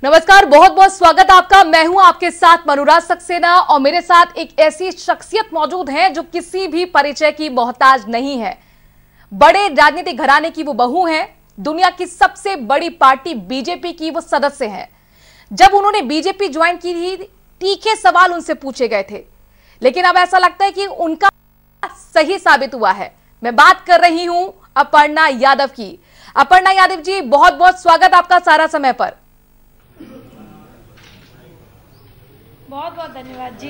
नमस्कार, बहुत बहुत स्वागत आपका। मैं हूं आपके साथ अनुराग सक्सेना और मेरे साथ एक ऐसी शख्सियत मौजूद है जो किसी भी परिचय की मोहताज नहीं है। बड़े राजनीतिक घराने की वो बहू है, दुनिया की सबसे बड़ी पार्टी बीजेपी की वो सदस्य है। जब उन्होंने बीजेपी ज्वाइन की थी, तीखे सवाल उनसे पूछे गए थे, लेकिन अब ऐसा लगता है कि उनका सही साबित हुआ है। मैं बात कर रही हूं अपर्णा यादव की। अपर्णा यादव जी, बहुत बहुत स्वागत आपका सारा समय पर। बहुत बहुत धन्यवाद जी।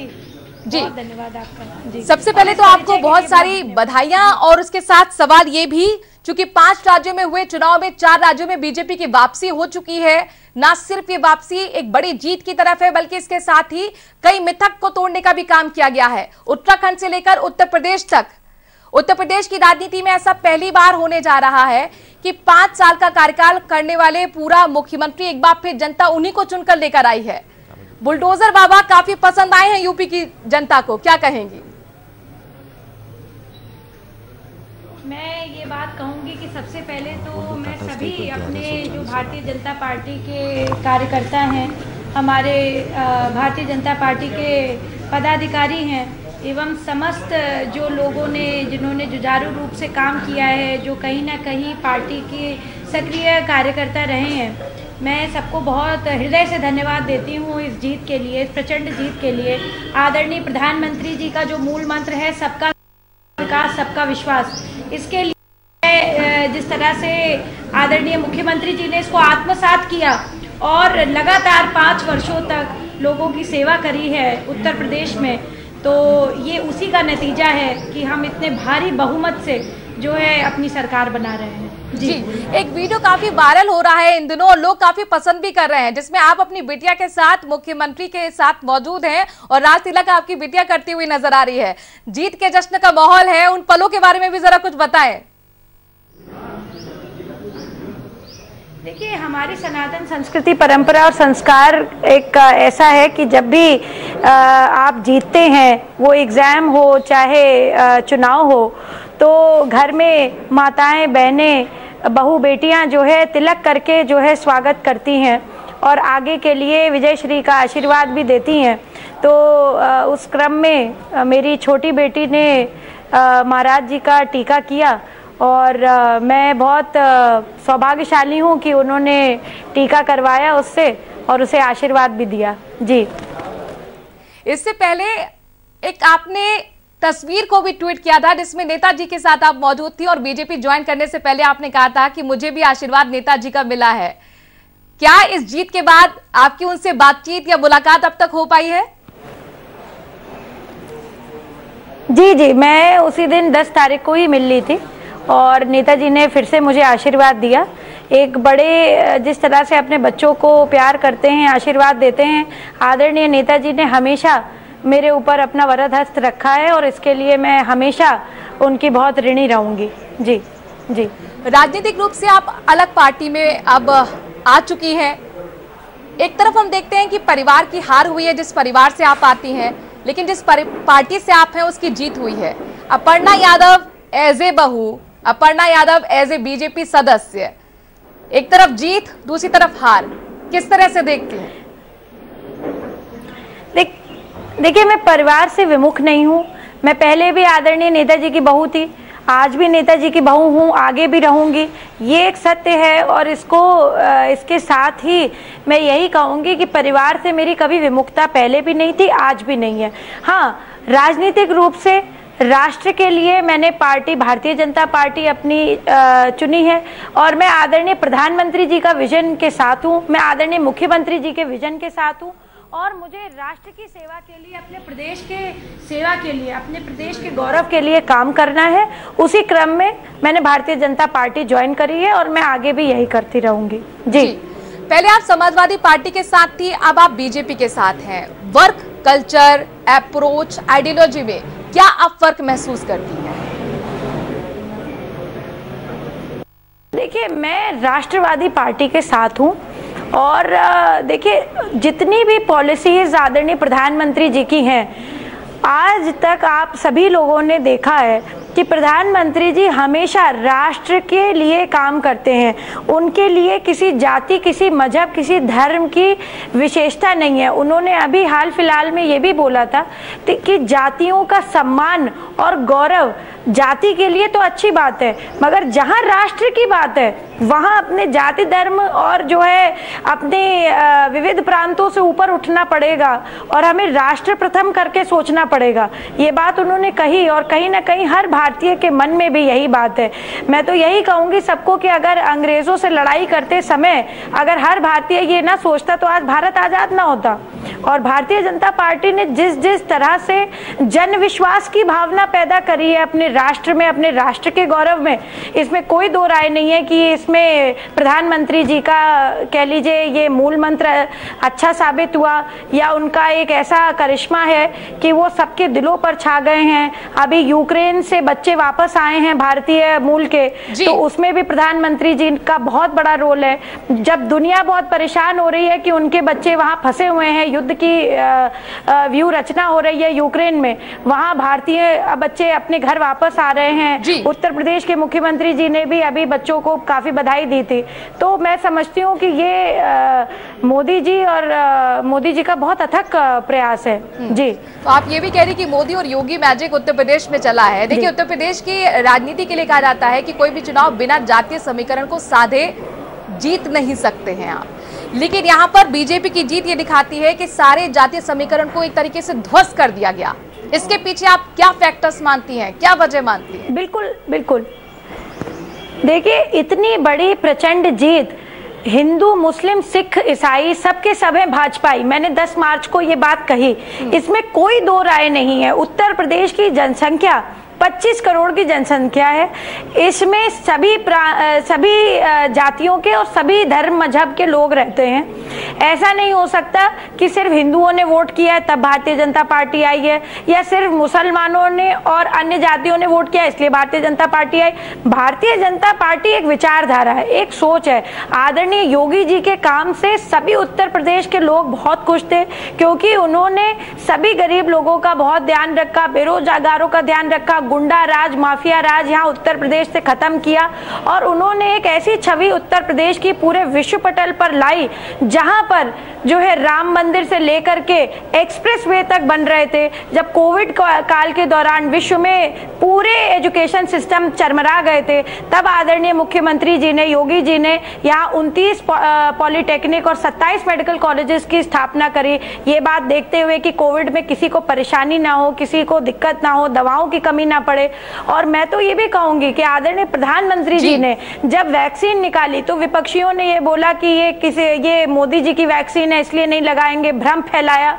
बहुत धन्यवाद आपका जी। सबसे पहले तो आपको बहुत सारी बधाइयां और उसके साथ सवाल ये भी, चूंकि 5 राज्यों में हुए चुनाव में 4 राज्यों में बीजेपी की वापसी हो चुकी है। ना सिर्फ ये वापसी एक बड़ी जीत की तरफ है, बल्कि इसके साथ ही कई मिथक को तोड़ने का भी काम किया गया है। उत्तराखंड से लेकर उत्तर प्रदेश तक, उत्तर प्रदेश की राजनीति में ऐसा पहली बार होने जा रहा है कि 5 साल का कार्यकाल करने वाले पूरा मुख्यमंत्री एक बार फिर जनता उन्हीं को चुनकर लेकर आई है। बुलडोजर बाबा काफी पसंद आए हैं यूपी की जनता को, क्या कहेंगी? मैं ये बात कहूंगी कि सबसे पहले तो मैं सभी अपने जो भारतीय जनता पार्टी के कार्यकर्ता हैं, हमारे भारतीय जनता पार्टी के पदाधिकारी हैं एवं समस्त जो लोगों ने जिन्होंने जुझारू रूप से काम किया है, जो कहीं ना कहीं पार्टी के सक्रिय कार्यकर्ता रहे हैं, मैं सबको बहुत हृदय से धन्यवाद देती हूँ इस जीत के लिए, इस प्रचंड जीत के लिए। आदरणीय प्रधानमंत्री जी का जो मूल मंत्र है, सबका विकास सबका विश्वास, इसके लिए जिस तरह से आदरणीय मुख्यमंत्री जी ने इसको आत्मसात किया और लगातार 5 वर्षों तक लोगों की सेवा करी है उत्तर प्रदेश में, तो ये उसी का नतीजा है कि हम इतने भारी बहुमत से जो है अपनी सरकार बना रहे हैं जी। एक वीडियो काफी वायरल हो रहा है इन दिनों और लोग काफी पसंद भी कर रहे हैं, जिसमें आप अपनी बिटिया के साथ मुख्यमंत्री के साथ मौजूद हैं और राज तिलक आपकी बिटिया करती हुई नजर आ रही है। जीत के जश्न का माहौल है, उन पलों के बारे में भी जरा कुछ बताएं। देखिए, हमारी सनातन संस्कृति, परंपरा और संस्कार एक ऐसा है कि जब भी आप जीतते हैं, वो एग्जाम हो चाहे चुनाव हो, तो घर में माताएं, बहनें, बहू बेटियां जो है तिलक करके जो है स्वागत करती हैं और आगे के लिए विजय श्री का आशीर्वाद भी देती हैं। तो उस क्रम में मेरी छोटी बेटी ने महाराज जी का टीका किया और मैं बहुत सौभाग्यशाली हूँ कि उन्होंने टीका करवाया उससे और उसे आशीर्वाद भी दिया जी। इससे पहले एक आपने तस्वीर को भी ट्वीट किया था जिसमें नेताजी के साथ आप मौजूद थी और बीजेपी ज्वाइन करने से पहले आपने कहा था कि मुझे भी आशीर्वाद नेताजी का मिला है। क्या इस जीत के बाद आपकी उनसे बातचीत या मुलाकात अब तक हो पाई है? जी, मैं उसी दिन 10 तारीख को ही मिल ली थी और नेताजी ने फिर से मुझे आशीर्वाद दिया। एक बड़े जिस तरह से अपने बच्चों को प्यार करते हैं, आशीर्वाद देते हैं, आदरणीय नेताजी ने हमेशा मेरे ऊपर अपना वरद हस्त रखा है और इसके लिए मैं हमेशा उनकी बहुत ऋणी रहूंगी जी। जी, राजनीतिक रूप से आप अलग पार्टी में अब आ चुकी हैं। एक तरफ हम देखते हैं कि परिवार की हार हुई है, जिस परिवार से आप आती हैं, लेकिन जिस पार्टी से आप हैं उसकी जीत हुई है। अपर्णा यादव एज ए बहू, Aparna Yadav as a BJP सदस्य, एक तरफ जीत दूसरी तरफ हार, किस तरह से देखती हैं? देखिए, मैं परिवार से विमुख नहीं हूँ। मैं पहले भी आदरणीय नेताजी की बहू थी, आज भी नेताजी की बहू हूँ, आगे भी रहूंगी, ये एक सत्य है। और इसके साथ ही मैं यही कहूँगी कि परिवार से मेरी कभी विमुखता पहले भी नहीं थी, आज भी नहीं है। हाँ, राजनीतिक रूप से राष्ट्र के लिए मैंने पार्टी भारतीय जनता पार्टी अपनी चुनी है और मैं आदरणीय प्रधानमंत्री जी का विजन के साथ हूँ, मैं आदरणीय मुख्यमंत्री जी के विजन के साथ हूँ और मुझे राष्ट्र की सेवा के लिए, अपने प्रदेश के सेवा के लिए, अपने प्रदेश के गौरव के लिए काम करना है। उसी क्रम में मैंने भारतीय जनता पार्टी ज्वाइन करी है और मैं आगे भी यही करती रहूंगी जी। पहले आप समाजवादी पार्टी के साथ थी, अब आप बीजेपी के साथ हैं। वर्क कल्चर, अप्रोच, आइडियोलॉजी में क्या आप फर्क महसूस करती हैं? देखिए, मैं राष्ट्रवादी पार्टी के साथ हूँ और देखिए, जितनी भी पॉलिसीज आदरणीय प्रधानमंत्री जी की हैं, आज तक आप सभी लोगों ने देखा है कि प्रधानमंत्री जी हमेशा राष्ट्र के लिए काम करते हैं। उनके लिए किसी जाति, किसी मजहब, किसी धर्म की विशेषता नहीं है। उन्होंने अभी हाल फिलहाल में ये भी बोला था कि जातियों का सम्मान और गौरव जाति के लिए तो अच्छी बात है, मगर जहां राष्ट्र की बात है वहां अपने जाति, धर्म और जो है अपने विविध प्रांतों से ऊपर उठना पड़ेगा और हमें राष्ट्र प्रथम करके सोचना पड़ेगा। ये बात उन्होंने कही और कहीं ना कहीं हर भारतीय के मन में भी यही बात है। मैं तो यही कहूंगी सबको कि अगर अंग्रेजों से लड़ाई करते समय अगर हर भारतीय ये ना सोचता तो आज भारत आजाद ना होता। और भारतीय जनता पार्टी ने जिस तरह से जन विश्वास की भावना पैदा करी है अपने राष्ट्र में, अपने राष्ट्र के गौरव में, इसमें कोई दो राय नहीं है कि इसमें प्रधानमंत्री जी का कह लीजिए ये मूल मंत्र अच्छा साबित हुआ या उनका एक ऐसा करिश्मा है कि वो सबके दिलों पर छा गए हैं। अभी यूक्रेन से बच्चे वापस आए हैं भारतीय मूल के, तो उसमें भी प्रधानमंत्री जी का बहुत बड़ा रोल है। जब दुनिया बहुत परेशान हो रही है कि उनके बच्चे वहां फंसे हुए हैं, युद्ध की व्यू रचना हो रही है यूक्रेन में, वहां भारतीय बच्चे अपने घर वापस आ रहे हैं। उत्तर प्रदेश के मुख्यमंत्री जी ने भी अभी बच्चों को काफी बधाई दी थी। तो मैं समझती हूँ कि ये मोदी जी और मोदी जी का बहुत अथक प्रयास है। जी, तो आप ये भी कह रही कि मोदी और योगी मैजिक उत्तर प्रदेश में चला है। देखिए, उत्तर प्रदेश की राजनीति के लिए कहा जाता है कि कोई भी चुनाव बिना जातीय समीकरण को साधे जीत नहीं सकते हैं आप, लेकिन यहाँ पर बीजेपी की जीत ये दिखाती है कि सारे जातीय समीकरण को एक तरीके से ध्वस्त कर दिया गया। इसके पीछे आप क्या फैक्टर्स मानती हैं, क्या वजह मानती हैं? बिल्कुल बिल्कुल, देखिए इतनी बड़ी प्रचंड जीत, हिंदू, मुस्लिम, सिख, ईसाई सबके सब है भाजपाई। मैंने 10 मार्च को ये बात कही, इसमें कोई दो राय नहीं है। उत्तर प्रदेश की जनसंख्या 25 करोड़ की जनसंख्या है। इसमें सभी जातियों के और सभी धर्म मजहब के लोग रहते हैं। ऐसा नहीं हो सकता कि सिर्फ हिंदुओं ने वोट किया है तब भारतीय जनता पार्टी आई है, या सिर्फ मुसलमानों ने और अन्य जातियों ने वोट किया इसलिए भारतीय जनता पार्टी आई। भारतीय जनता पार्टी एक विचारधारा है, एक सोच है। आदरणीय योगी जी के काम से सभी उत्तर प्रदेश के लोग बहुत खुश थे, क्योंकि उन्होंने सभी गरीब लोगों का बहुत ध्यान रखा, बेरोजगारों का ध्यान रखा, गुंडा राज, माफिया राज यहाँ उत्तर प्रदेश से खत्म किया, और उन्होंने एक ऐसी छवि उत्तर प्रदेश की पूरे विश्व पटल पर लाई जहां पर जो है राम मंदिर से लेकर के एक्सप्रेस वे तक बन रहे थे। जब कोविड काल के दौरान विश्व में पूरे एजुकेशन सिस्टम चरमरा गए थे, तब आदरणीय मुख्यमंत्री जी ने, योगी जी ने यहाँ 29 पॉलिटेक्निक और 27 मेडिकल कॉलेजेस की स्थापना करी। ये बात देखते हुए कि कोविड में किसी को परेशानी ना हो, किसी को दिक्कत ना हो, दवाओं की कमी ना पड़े। और मैं तो ये भी कहूंगी कि आदरणीय प्रधानमंत्री जी ने जब वैक्सीन निकाली तो विपक्षियों ने ये बोला कि ये मोदी जी की वैक्सीन है इसलिए नहीं लगाएंगे, भ्रम फैलाया।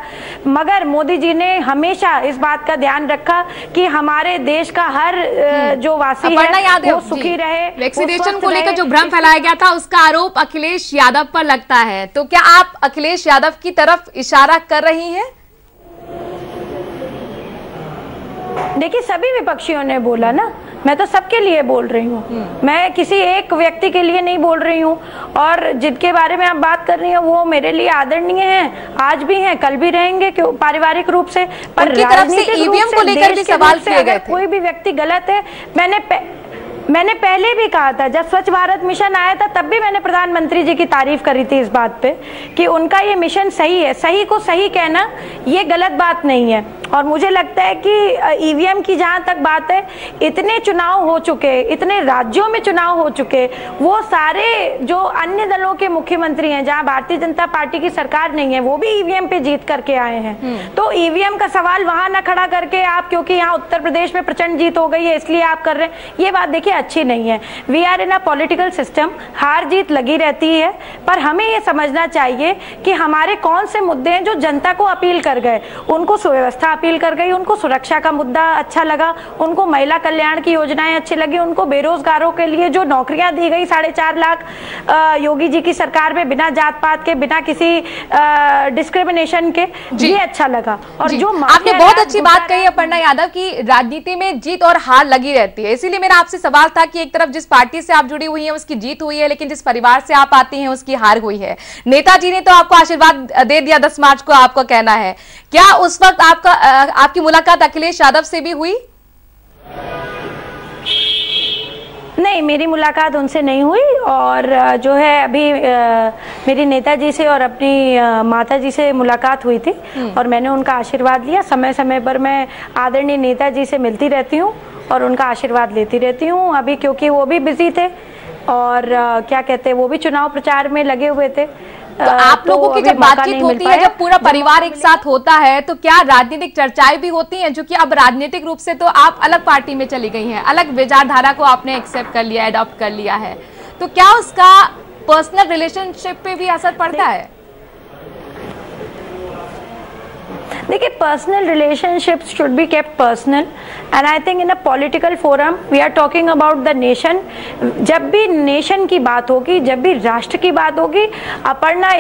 मगर मोदी जी ने हमेशा इस बात का ध्यान रखा कि हमारे देश का हर जो वासी है वो सुखी रहे। वैक्सीनेशन को लेकर जो भ्रम फैलाया गया था उसका आरोप अखिलेश यादव पर लगता है, तो क्या आप अखिलेश यादव की तरफ इशारा कर रही हैं? देखिए, सभी विपक्षियों ने बोला ना, मैं तो सबके लिए बोल रही हूँ, मैं किसी एक व्यक्ति के लिए नहीं बोल रही हूँ। और जिनके बारे में आप बात कर रही हैं वो मेरे लिए आदरणीय हैं, आज भी हैं, कल भी रहेंगे, क्यों पारिवारिक रूप से, पर राजनीतिक ईवीएम को लेकर भी सवाल किए गए थे। कोई भी व्यक्ति गलत है, मैंने पहले भी कहा था, जब स्वच्छ भारत मिशन आया था तब भी मैंने प्रधानमंत्री जी की तारीफ करी थी इस बात पे कि उनका ये मिशन सही है। सही को सही कहना ये गलत बात नहीं है। और मुझे लगता है कि ईवीएम की जहां तक बात है, इतने चुनाव हो चुके, इतने राज्यों में चुनाव हो चुके, वो सारे जो अन्य दलों के मुख्यमंत्री हैं जहां भारतीय जनता पार्टी की सरकार नहीं है, वो भी ईवीएम पे जीत करके आए हैं। तो ईवीएम का सवाल वहां ना खड़ा करके आप, क्योंकि यहाँ उत्तर प्रदेश में प्रचंड जीत हो गई है इसलिए आप कर रहे हैं, ये बात देखिए अच्छी नहीं है। We are in a political system, हार जीत लगी रहती है, पर हमें ये समझना चाहिए कि हमारे कौन से मुद्दे हैं जो जनता को अपील कर गए। उनको सुव्यवस्था अपील कर गई, उनको सुरक्षा का मुद्दा अच्छा लगा, उनको महिला कल्याण की योजनाएं अच्छी लगी, उनको बेरोजगारों के लिए जो नौकरियां दी गई 4.5 लाख योगी जी की सरकार में बिना जात पात के, बिना किसी डिस्क्रिमिनेशन के, ये अच्छा लगा। और जो आपने बहुत अच्छी बात कही अपर्णा यादव की राजनीति में जीत और हार लगी रहती है। इसीलिए मेरा आपसे सवाल था कि एक तरफ जिस पार्टी से आप जुड़ी हुई हैं उसकी जीत हुई है, लेकिन जिस परिवार से आप आती हैं उसकी हार हुई है। नेताजी ने तो आपको आशीर्वाद दे दिया 10 मार्च को, आपका कहना है, क्या उस वक्त आपकी मुलाकात अखिलेश यादव से भी हुई? नहीं, मेरी मुलाकात उनसे नहीं हुई। और जो है अभी मेरी नेताजी से और अपनी माताजी से मुलाकात हुई थी और मैंने उनका आशीर्वाद लिया। समय समय पर मैं आदरणीय नेताजी से मिलती रहती हूँ और उनका आशीर्वाद लेती रहती हूँ। अभी क्योंकि वो भी बिजी थे और क्या कहते हैं, वो भी चुनाव प्रचार में लगे हुए थे। तो आप लोगों की जब बातचीत होती है, जब पूरा परिवार एक साथ होता है, तो क्या राजनीतिक चर्चाएं भी होती हैं? जो कि अब राजनीतिक रूप से तो आप अलग पार्टी में चली गई हैं, अलग विचारधारा को आपने एक्सेप्ट कर लिया, अडॉप्ट कर लिया है, तो क्या उसका पर्सनल रिलेशनशिप पे भी असर पड़ता है? देखिए, personal relationships should be kept personal and I think in a political forum we are talking about the nation. जब भी नेशन की बात होगी, जब भी राष्ट्र की बात होगी, अपर्णा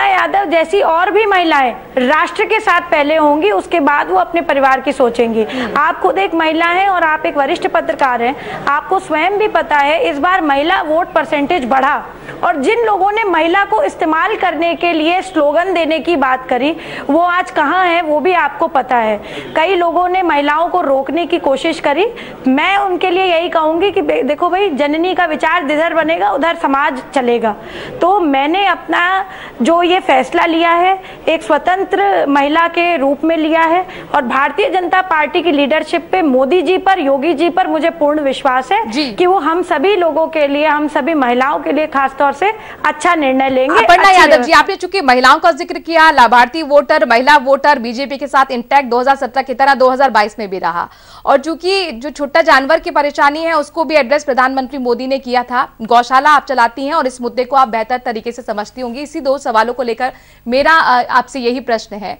यादव जैसी और भी महिलाएं राष्ट्र के साथ पहले होंगी, उसके बाद वो अपने परिवार की सोचेंगी। आप खुद एक महिला हैं और आप एक वरिष्ठ पत्रकार हैं, आपको स्वयं भी पता है इस बार महिला वोट परसेंटेज बढ़ा और जिन लोगों ने महिला को इस्तेमाल करने के लिए स्लोगन देने की बात करी वो आज कहाँ है, वो भी आपको पता है। कई लोगों ने महिलाओं को रोकने की कोशिश करी। मैं उनके लिए यही कहूंगी कि देखो भाई, जननी का विचार जिधर बनेगा उधर समाज चलेगा। तो मैंने अपना जो ये फैसला लिया है एक स्वतंत्र महिला के रूप में लिया है और भारतीय जनता पार्टी की लीडरशिप पे, मोदी जी पर, योगी जी पर मुझे पूर्ण विश्वास है कि वो हम सभी लोगों के लिए, हम सभी महिलाओं के लिए खासतौर से अच्छा निर्णय लेंगे। अपर्णा यादव जी, आपने चूंकि महिलाओं का जिक्र किया, लाभार्थी वोटर, महिला वोटर बीजेपी के साथ इंटैक्ट 2017 की तरह 2022 में भी रहा और चूंकि जो छोटा जानवर की परेशानी है उसको भी एड्रेस प्रधानमंत्री मोदी ने किया था। गौशाला आप चलाती हैं और इस मुद्दे को आप बेहतर तरीके से समझती होंगी। इसी दो सवालों को लेकर मेरा आपसे यही प्रश्न है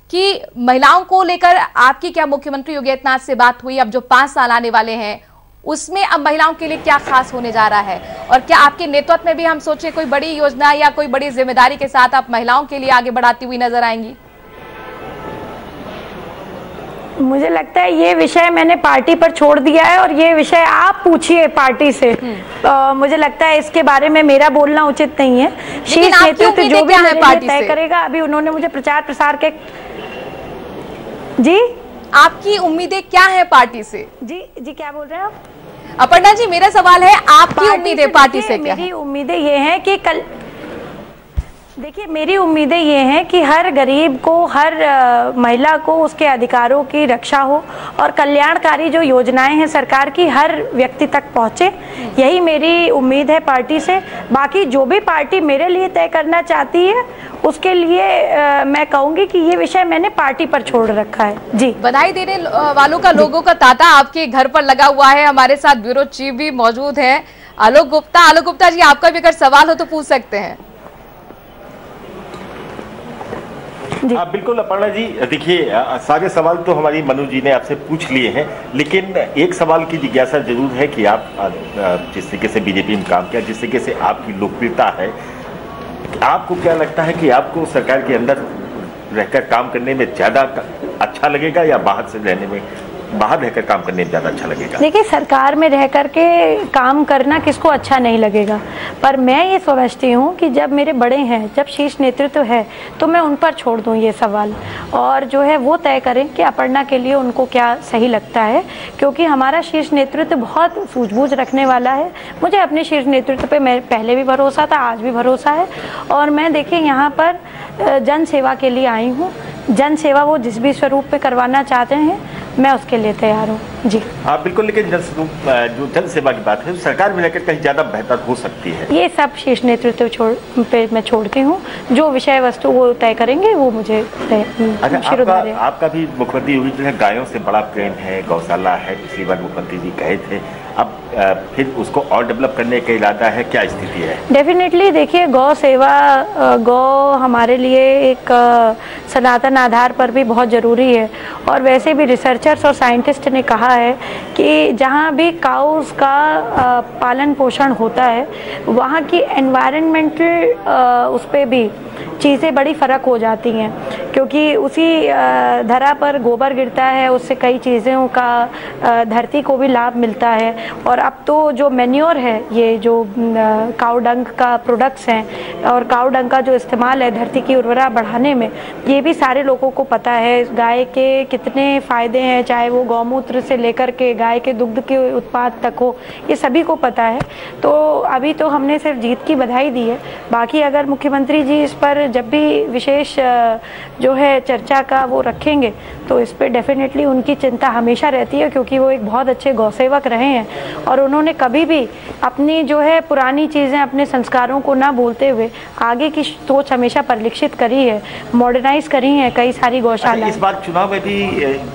कि महिलाओं को लेकर आपकी क्या मुख्यमंत्री योगी आदित्यनाथ से बात हुई? अब जो 5 साल आने वाले हैं उसमें अब महिलाओं के लिए क्या खास होने जा रहा है और क्या आपके नेतृत्व में भी हम सोचे कोई बड़ी योजना या कोई बड़ी जिम्मेदारी के साथ आप महिलाओं के लिए आगे बढ़ाती हुई नजर आएंगी? मुझे लगता है ये विषय मैंने पार्टी पर छोड़ दिया है और ये विषय आप पूछिए पार्टी से। मुझे लगता है इसके बारे में मेरा बोलना उचित नहीं है। शीर्ष नेतृत्व जो भी तय करेगा। अभी उन्होंने मुझे प्रचार प्रसार के जी, आपकी उम्मीदें क्या है पार्टी से? जी क्या बोल रहे हैं आप? अपर्णा जी, मेरा सवाल है आपकी उम्मीदें पार्टी से क्या? मेरी उम्मीदें ये हैं कि देखिए, मेरी उम्मीदें ये हैं कि हर गरीब को, हर महिला को उसके अधिकारों की रक्षा हो और कल्याणकारी जो योजनाएं हैं सरकार की हर व्यक्ति तक पहुंचे। यही मेरी उम्मीद है पार्टी से। बाकी जो भी पार्टी मेरे लिए तय करना चाहती है उसके लिए मैं कहूंगी कि ये विषय मैंने पार्टी पर छोड़ रखा है। जी, बधाई देने वालों का लोगों का तांता आपके घर पर लगा हुआ है। हमारे साथ ब्यूरो चीफ भी मौजूद है, आलोक गुप्ता। आलोक गुप्ता जी, आपका भी अगर सवाल हो तो पूछ सकते हैं। बिल्कुल अपर्णा जी, देखिए सारे सवाल तो हमारी मनु जी ने आपसे पूछ लिए हैं, लेकिन एक सवाल की जिज्ञासा जरूर है कि आप जिस तरीके से बीजेपी में काम किया, जिस तरीके से आपकी लोकप्रियता है, आपको क्या लगता है कि आपको सरकार के अंदर रहकर काम करने में ज्यादा अच्छा लगेगा या बाहर रहकर काम करने में ज्यादा अच्छा लगेगा? देखिए, सरकार में रह करके काम करना किसको अच्छा नहीं लगेगा, पर मैं ये समझती हूँ कि जब मेरे बड़े हैं, जब शीर्ष नेतृत्व है, तो मैं उन पर छोड़ दूँ ये सवाल और जो है वो तय करें कि अपर्णा के लिए उनको क्या सही लगता है, क्योंकि हमारा शीर्ष नेतृत्व बहुत सूझबूझ रखने वाला है। मुझे अपने शीर्ष नेतृत्व पे मैं पहले भी भरोसा था, आज भी भरोसा है और मैं देखिए यहाँ पर जन सेवा के लिए आई हूँ। जन सेवा वो जिस भी स्वरूप पे करवाना चाहते हैं मैं उसके लिए तैयार हूँ। जी हाँ बिल्कुल, लेकिन जो जन सेवा की बात है सरकार में रहकर कहीं ज्यादा बेहतर हो सकती है। ये सब शीर्ष नेतृत्व पे मैं छोड़ती हूँ, जो विषय वस्तु वो तय करेंगे वो मुझे आपका भी मुख्यमंत्री योगी जो है गायों से बड़ा प्रेम है, गौशाला है, पिछली बार मुख्यमंत्री जी कहे थे, अब फिर उसको और डेवलप करने का इरादा है, क्या स्थिति है? डेफिनेटली देखिए, गौ सेवा, गौ हमारे लिए एक सनातन आधार पर भी बहुत ज़रूरी है और वैसे भी रिसर्चर्स और साइंटिस्ट ने कहा है कि जहाँ भी काउस का पालन पोषण होता है वहाँ की एनवायरनमेंटल उस पर भी चीज़ें बड़ी फ़र्क हो जाती हैं, क्योंकि उसी धरा पर गोबर गिरता है, उससे कई चीज़ों का धरती को भी लाभ मिलता है। और अब तो जो मैन्योर है, ये जो काऊ डंग का प्रोडक्ट्स हैं और काऊ डंग का जो इस्तेमाल है धरती की उर्वरता बढ़ाने में, ये भी सारे लोगों को पता है। गाय के कितने फ़ायदे हैं, चाहे वो गौमूत्र से लेकर के गाय के दुग्ध के उत्पाद तक हो, ये सभी को पता है। तो अभी तो हमने सिर्फ जीत की बधाई दी है। बाकी अगर मुख्यमंत्री जी इस पर जब भी विशेष जो है चर्चा का वो रखेंगे तो इस पर डेफिनेटली उनकी चिंता हमेशा रहती है, क्योंकि वो एक बहुत अच्छे गौसेवक रहे हैं और उन्होंने कभी भी अपनी जो है पुरानी चीज़ें, अपने संस्कारों को ना भूलते हुए आगे की सोच हमेशा परिलक्षित करी है, मॉडर्नाइज करी है कई सारी गौशाला। इस बार चुनाव में भी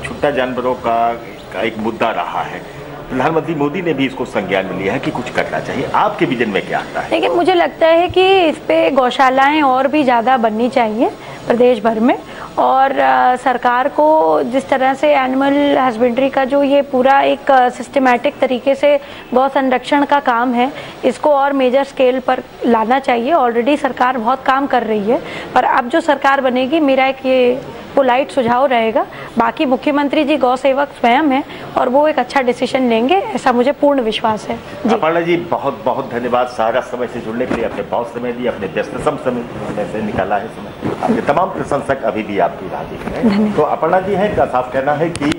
छुट्टा जानवरों का एक मुद्दा रहा है। प्रधानमंत्री मोदी ने भी इसको संज्ञान में लिया है कि कुछ करना चाहिए। आपके विजन में क्या आता है? लेकिन मुझे लगता है कि इस पे गौशालाएं और भी ज़्यादा बननी चाहिए प्रदेश भर में, और सरकार को जिस तरह से एनिमल हस्बेंड्री का जो ये पूरा एक सिस्टमैटिक तरीके से गौ संरक्षण का काम है, इसको और मेजर स्केल पर लाना चाहिए। ऑलरेडी सरकार बहुत काम कर रही है, पर अब जो सरकार बनेगी, मेरा एक ये पोलाइट सुझाव रहेगा। बाकी मुख्यमंत्री जी गौ सेवक स्वयं हैं और वो एक अच्छा डिसीजन लेंगे, ऐसा मुझे पूर्ण विश्वास है। अपर्णा जी, बहुत बहुत धन्यवाद सारा समय से जुड़ने के लिए। अपने बहुत समय दिया, अपने व्यस्ततम समय से निकाला है समय। आपके तमाम प्रशंसक अभी भी आपकी राह देख रहे हैं। तो अपर्णा जी है का साफ कहना है कि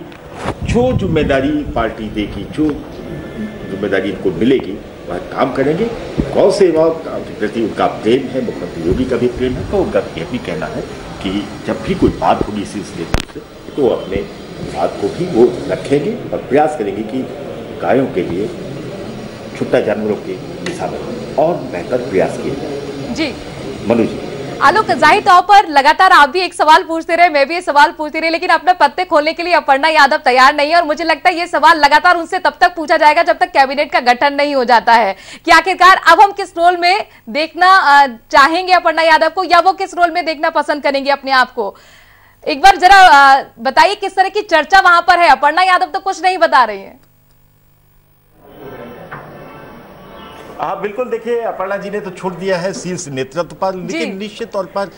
जो जिम्मेदारी पार्टी देगी, जो जिम्मेदारी इनको मिलेगी, वह काम करेंगे। गौ सेवा के प्रति उनका प्रेम है, मुख्यमंत्री योगी का भी प्रेम है। तो उनका यह भी कहना है कि जब भी कोई बात होगी इस सिलसिले से तो अपने बात को भी वो रखेंगे और प्रयास करेंगे कि गायों के लिए, छुट्टा जानवरों के दिशा में और बेहतर प्रयास किए जाए। जी मनु जी। आलोक, जाहिर तौर पर लगातार आप भी एक सवाल पूछते रहे, मैं भी ये सवाल पूछती रही, लेकिन अपने पत्ते खोलने के लिए अपर्णा यादव तैयार नहीं है। और मुझे लगता है ये सवाल लगातार उनसे तब तक पूछा जाएगा जब तक कैबिनेट का गठन नहीं हो जाता है कि आखिरकार अब हम किस रोल में देखना चाहेंगे अपर्णा यादव को, या वो किस रोल में देखना पसंद करेंगे अपने आप को। एक बार जरा बताइए किस तरह की चर्चा वहां पर है। अपर्णा यादव तो कुछ नहीं बता रही है। हाँ बिल्कुल, देखिए अपर्णा जी ने तो छोड़ दिया है शीर्ष नेतृत्व पर, लेकिन निश्चित तौर पर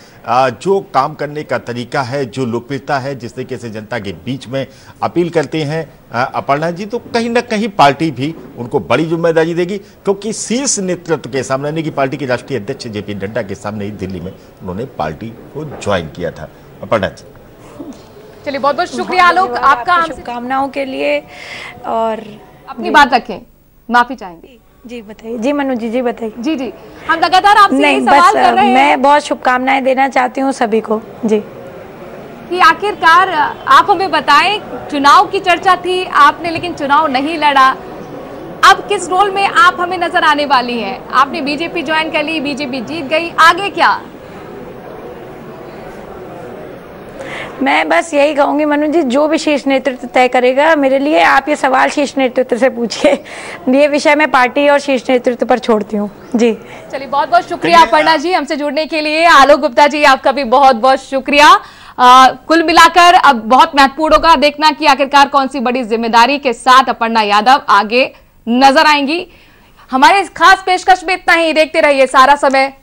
जो काम करने का तरीका है, जो लोकप्रियता है, जिस तरीके से जनता के बीच में अपील करते हैं अपर्णा जी, तो कहीं ना कहीं पार्टी भी उनको बड़ी जिम्मेदारी देगी, क्योंकि शीर्ष नेतृत्व के सामने, यानी कि पार्टी के राष्ट्रीय अध्यक्ष जेपी नड्डा के सामने ही दिल्ली में उन्होंने पार्टी को ज्वाइन किया था। अपर्णा जी, चलिए बहुत बहुत शुक्रिया आलोक, आपका शुभकामनाओं के लिए। और अपनी बात रखें, माफी चाहेंगे। जी बताइए। जी मनु जी बताइए। जी जी, हम लगातार आपसे ये सवाल कर रहे हैं। मैं बहुत शुभकामनाएं देना चाहती हूँ सभी को जी, कि आखिरकार आप हमें बताएं, चुनाव की चर्चा थी आपने, लेकिन चुनाव नहीं लड़ा, अब किस रोल में आप हमें नजर आने वाली हैं? आपने बीजेपी ज्वाइन कर ली, बीजेपी जीत गई, आगे क्या? मैं बस यही कहूंगी मनु जी, जो भी शीर्ष नेतृत्व तय करेगा, मेरे लिए आप ये सवाल शीर्ष नेतृत्व से पूछिए, ये विषय मैं पार्टी और शीर्ष नेतृत्व पर छोड़ती हूँ जी। चलिए बहुत बहुत शुक्रिया अपर्णा जी हमसे जुड़ने के लिए। आलोक गुप्ता जी, आपका भी बहुत बहुत शुक्रिया। कुल मिलाकर अब बहुत महत्वपूर्ण होगा देखना कि आखिरकार कौन सी बड़ी जिम्मेदारी के साथ अपर्णा यादव आगे नजर आएंगी। हमारे खास पेशकश में इतना ही, देखते रहिए सारा समय।